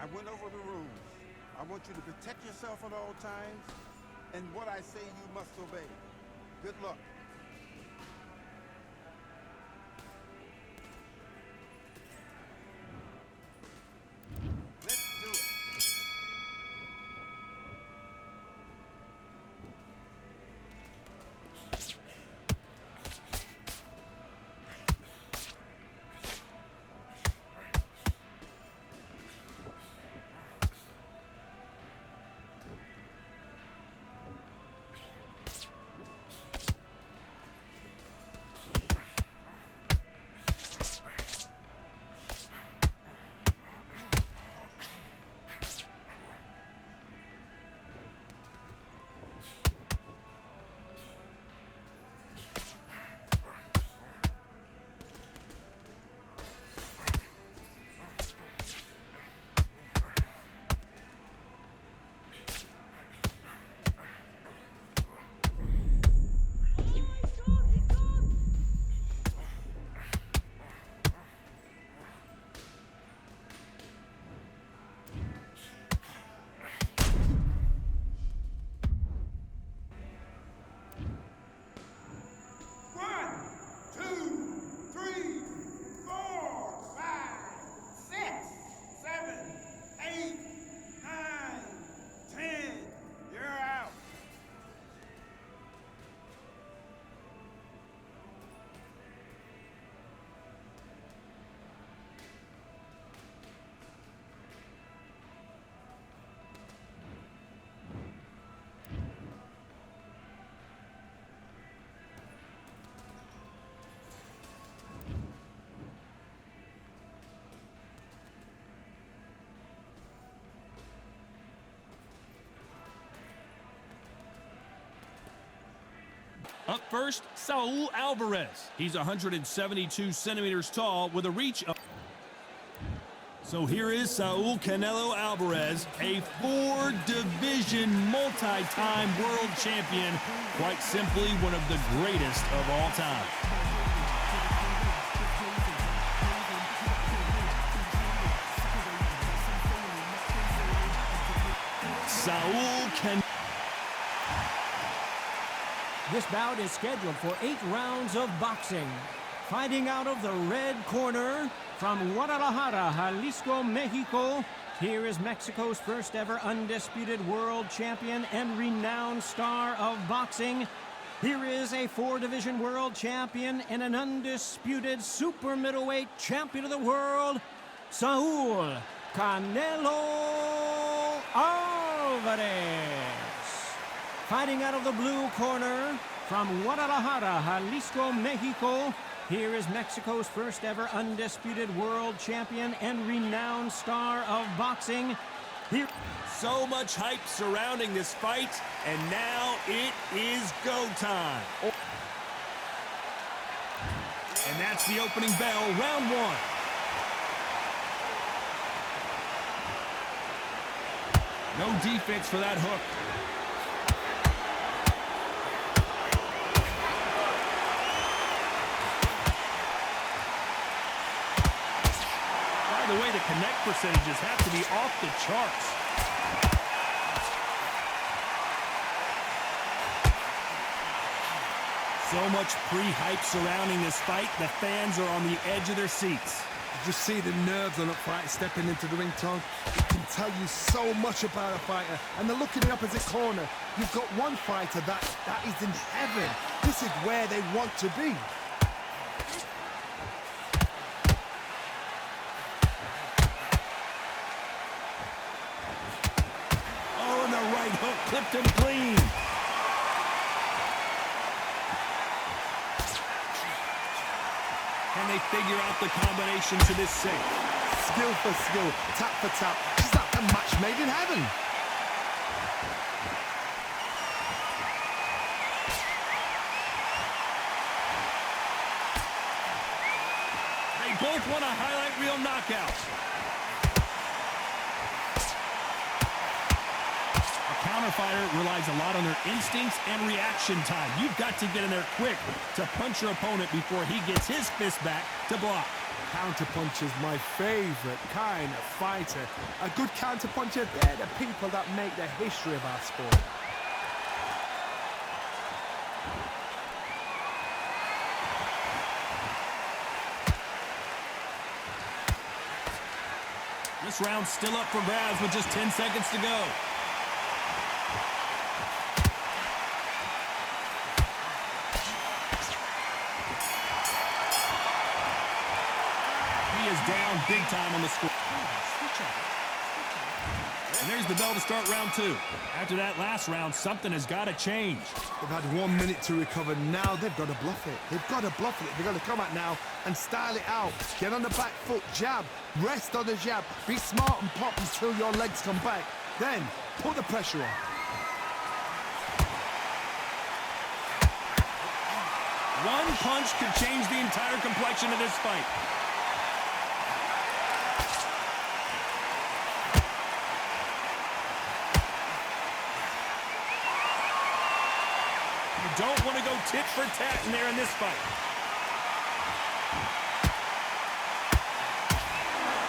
I went over the rules. I want you to protect yourself at all times, and what I say you must obey. Good luck. Let's do it. Up first, Saul Alvarez. He's 172 centimeters tall with a reach of... So here is Saul Canelo Alvarez, a four-division multi-time world champion. Quite simply, one of the greatest of all time. Saul Canelo. This bout is scheduled for 8 rounds of boxing. Fighting out of the red corner from Guadalajara, Jalisco, Mexico, here is Mexico's first ever undisputed world champion and renowned star of boxing. Here is a 4-division world champion and an undisputed super middleweight champion of the world, Saul Canelo Alvarez. Fighting out of the blue corner from Guadalajara, Jalisco, Mexico, here is Mexico's first ever undisputed world champion and renowned star of boxing. Here. So much hype surrounding this fight, and now it is go time. And that's the opening bell, round 1. No defense for that hook. By the way, the connect percentages have to be off the charts. So much pre-hype surrounding this fight, the fans are on the edge of their seats. You just see the nerves on a fighter stepping into the ring, Tom. It can tell you so much about a fighter. And the look in the opposite corner, you've got one fighter that is in heaven. This is where they want to be. Oh, and the right hook clipped him clean. Can they figure out the combination to this safe? Skill for skill, tap for tap. It's like a match made in heaven. They both want a highlight reel knockout. A counterfighter relies a lot on their instincts and reaction time. You've got to get in there quick to punch your opponent before he gets his fist back to block. Counterpuncher's my favorite kind of fighter. A good counterpuncher, they're the people that make the history of our sport. This round's still up for grabs with just 10 seconds to go. He is down big time on the score. And there's the bell to start round two. After that last round, something has got to change. They've had 1 minute to recover. Now they've got to bluff it. They've got to bluff it. They've got to come out now and style it out. Get on the back foot, jab, rest on the jab. Be smart and pop until your legs come back. Then put the pressure on. One punch could change the entire complexion of this fight. Don't want to go tit for tat in there in this fight.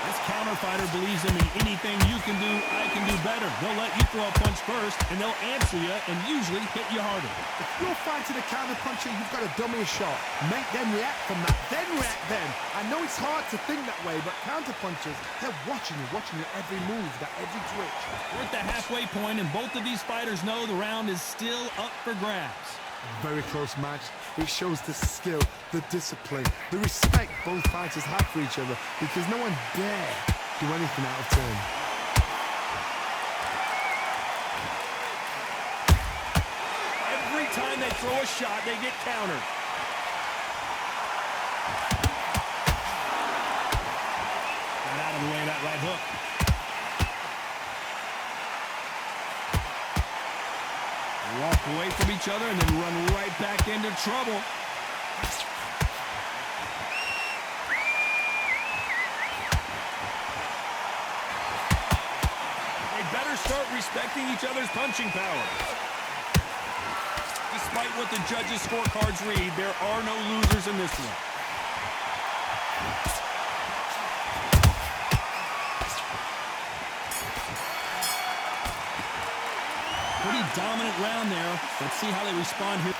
This counter fighter believes in me. Anything you can do, I can do better. They'll let you throw a punch first, and they'll answer you and usually hit you harder. If you're fighting a counterpuncher, you've got to dummy a shot. Make them react from that, then react then. I know it's hard to think that way, but counterpunchers, they're watching your every move, that every twitch. We're at the halfway point, and both of these fighters know the round is still up for grabs. Very close match. It shows the skill, the discipline, the respect both fighters have for each other, because no one dare do anything out of turn. Every time they throw a shot, they get countered. Got out of the way of that right hook. Walk away from each other and then run right back into trouble. They better start respecting each other's punching power. Despite what the judges' scorecards read, there are no losers in this one. Pretty dominant round there. Let's see how they respond here.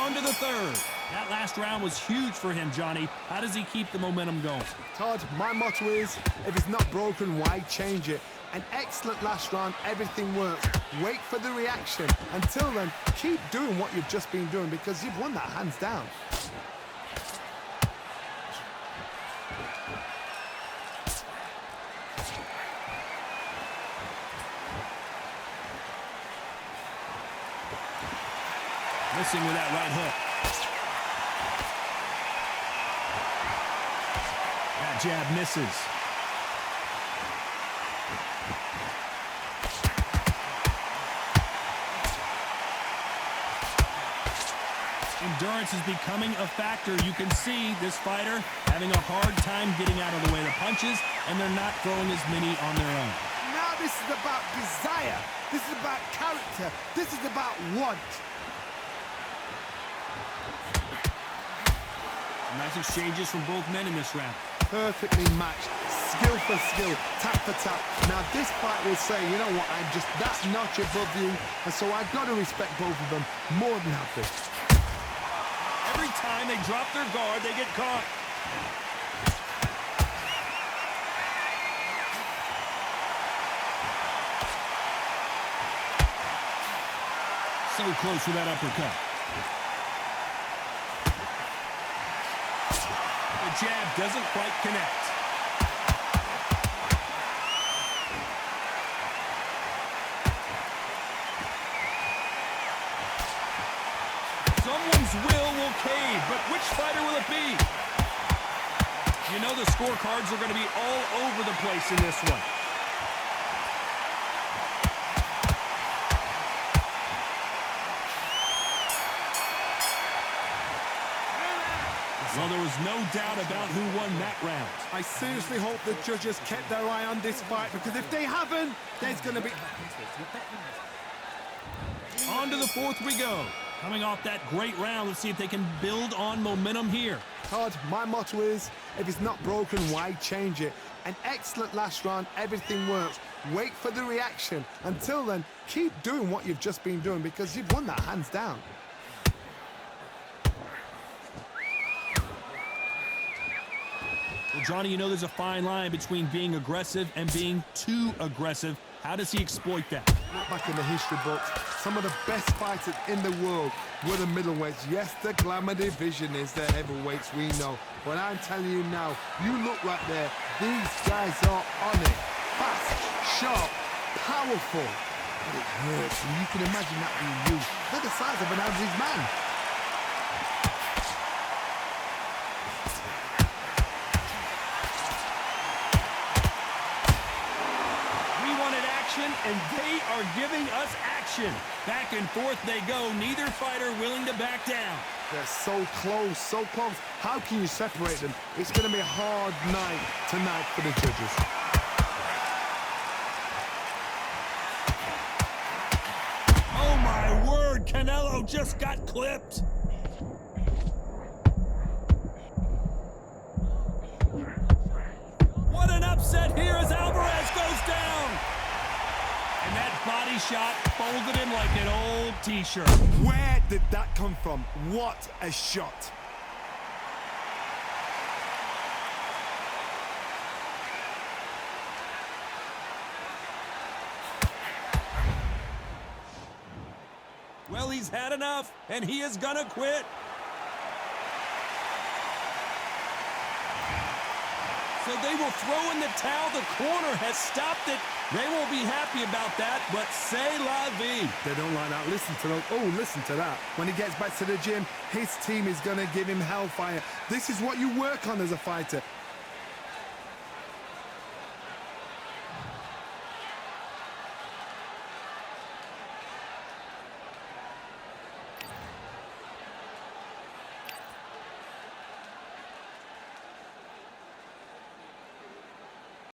On to the third. That last round was huge for him, Johnny. How does he keep the momentum going? Todd, my motto is, if it's not broken, why change it? An excellent last round, everything works. Wait for the reaction. Until then, keep doing what you've just been doing, because you've won that hands down. Missing with that right hook. That jab misses. Endurance is becoming a factor. You can see this fighter having a hard time getting out of the way of the punches, and they're not throwing as many on their own. Now this is about desire. This is about character. This is about want. Nice exchanges from both men in this round. Perfectly matched, skill for skill, tap for tap. Now this fight will say, you know what, I'm just that notch above you, and so I've got to respect both of them more than happy. Every time they drop their guard, they get caught. So close with that uppercut. The jab doesn't quite connect. Someone's will cave, but which fighter will it be? You know the scorecards are going to be all over the place in this one. Well, there was no doubt about who won that round. I seriously hope the judges kept their eye on this fight, because if they haven't, there's going to be... On to the fourth we go. Coming off that great round, let's see if they can build on momentum here. Todd, my motto is, if it's not broken, why change it? An excellent last round, everything works. Wait for the reaction. Until then, keep doing what you've just been doing because you've won that hands down. Well, Johnny, you know there's a fine line between being aggressive and being too aggressive. How does he exploit that? Look back in the history books, some of the best fighters in the world were the middleweights. Yes, the glamour division is the heavyweights, we know. But I'm telling you now, you look right there, these guys are on it. Fast, sharp, powerful. But it hurts, and you can imagine that being you. They're the size of an average man. And they are giving us action. Back and forth they go, neither fighter willing to back down. They're so close, so close. How can you separate them? It's going to be a hard night tonight for the judges. Oh my word, Canelo just got clipped. What an upset here as Alvarez goes down. And that body shot folded him like an old t-shirt. Where did that come from? What a shot. Well, he's had enough, and he is gonna quit. So they will throw in the towel. The corner has stopped it. They won't be happy about that, but c'est la vie. They don't like that. Listen to them. Oh, listen to that. When he gets back to the gym, his team is going to give him hellfire. This is what you work on as a fighter.